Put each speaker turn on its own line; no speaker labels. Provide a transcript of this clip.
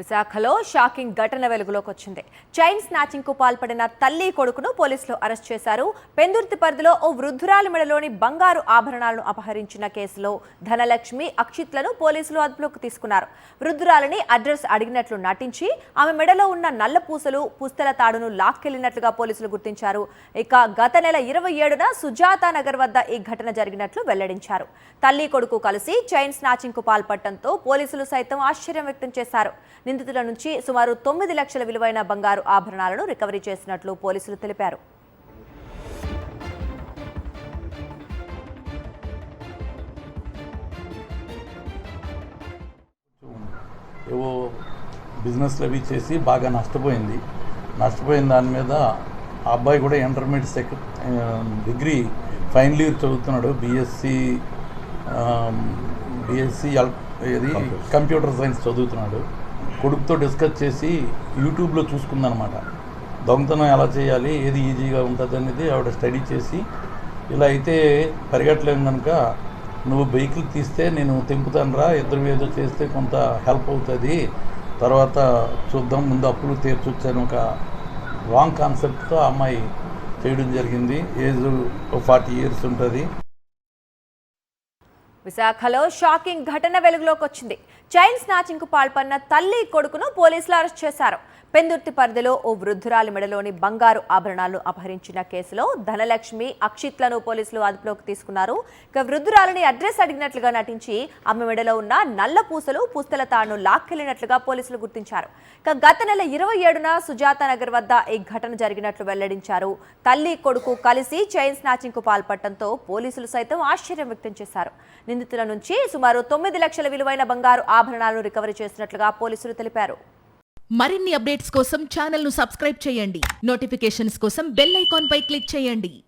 విశాఖలో షాకింగ్ ఘటన వెలుగులోకి వచ్చింది. చైన్ స్నాచింగ్ కు పాల్పడిన తల్లి కొడుకును పోలీసులు అరెస్ట్ చేశారు. పెందుర్తి పరిధిలో ఓ వృద్ధురాలి మెడలోని బంగారు ఆభరణాలను అపహరించిన కేసులో ధనలక్ష్మి, అక్షిత్లను పోలీసులు అదుపులోకి తీసుకున్నారు. వృద్ధురాలిని అడ్రస్ అడిగినట్లు నటించి ఆమె మెడలో ఉన్న నల్ల పూసలు, పుస్తల తాడును లాక్కెళ్లినట్లుగా పోలీసులు గుర్తించారు. ఇక గత నెల 27న సుజాతా నగర్ వద్ద ఈ ఘటన జరిగినట్లు వెల్లడించారు. తల్లి కొడుకు కలిసి చైన్ స్నాచింగ్ కు పాల్పడటంతో పోలీసులు సైతం ఆశ్చర్యం వ్యక్తం చేశారు. నిందితుల నుంచి సుమారు 9 లక్షల విలువైన బంగారు ఆభరణాలను రికవరీ చేసినట్లు పోలీసులు తెలిపారు.
ఏవో బిజినెస్లు అవి చేసి బాగా నష్టపోయిన దాని మీద ఆ అబ్బాయి కూడా ఇంటర్మీడియట్ డిగ్రీ ఫైనల్ ఇయర్ చదువుతున్నాడు. బీఎస్సీ కంప్యూటర్ సైన్స్ చదువుతున్నాడు. కొడుకుతో డిస్కస్ చేసి యూట్యూబ్లో చూసుకుందనమాట. దొంగతనం ఎలా చేయాలి, ఏది ఈజీగా ఉంటుంది అనేది ఆవిడ స్టడీ చేసి, ఇలా అయితే పరిగెట్టలేము కనుక నువ్వు వెహికల్ తీస్తే నేను తెంపుతాను రా, ఇద్దరు ఏదో చేస్తే కొంత హెల్ప్ అవుతుంది, తర్వాత చూద్దాం, ముందు అప్పులు తీర్చొచ్చాను ఒక రాంగ్ కాన్సెప్ట్తో అమ్మాయి చేయడం జరిగింది. ఏజ్ 40 years ఉంటుంది.
విశాఖలో షాకింగ్ ఘటన వెలుగులోకి వచ్చింది. చైన్ స్నాచింగ్ కు పాల్పడిన తల్లి కొడుకును పోలీసులు అరెస్ట్ చేశారు. పెందుర్తి పరిధిలో ఓ వృద్ధురాలి మెడలోని బంగారు ఆభరణాలను అపహరించిన కేసులో ధనలక్ష్మి, అక్షిత్లను పోలీసులు అదుపులోకి తీసుకున్నారు. ఇక వృద్ధురాలిని అడ్రస్ అడిగినట్లుగా నటించి ఆమె మెడలో ఉన్న నల్ల పూసలు, పుస్తల తాడును లాక్కెళ్లినట్లుగా పోలీసులు గుర్తించారు. ఇక గత నెల 27న సుజాతా నగర్ వద్ద ఈ ఘటన జరిగినట్లు వెల్లడించారు. తల్లి కొడుకు కలిసి చైన్ స్నాచింగ్ కు పాల్పడటంతో పోలీసులు సైతం ఆశ్చర్యం వ్యక్తం చేశారు. నిందితుల నుంచి సుమారు 9 లక్షల విలువైన బంగారు ఆభరణాలను రికవరీ చేసినట్లుగా పోలీసులు తెలిపారు.
మరిన్ని అప్డేట్స్ కోసం ఛానల్ ను సబ్స్క్రైబ్ చేయండి. నోటిఫికేషన్స్ కోసం బెల్ ఐకాన్ పై క్లిక్ చేయండి.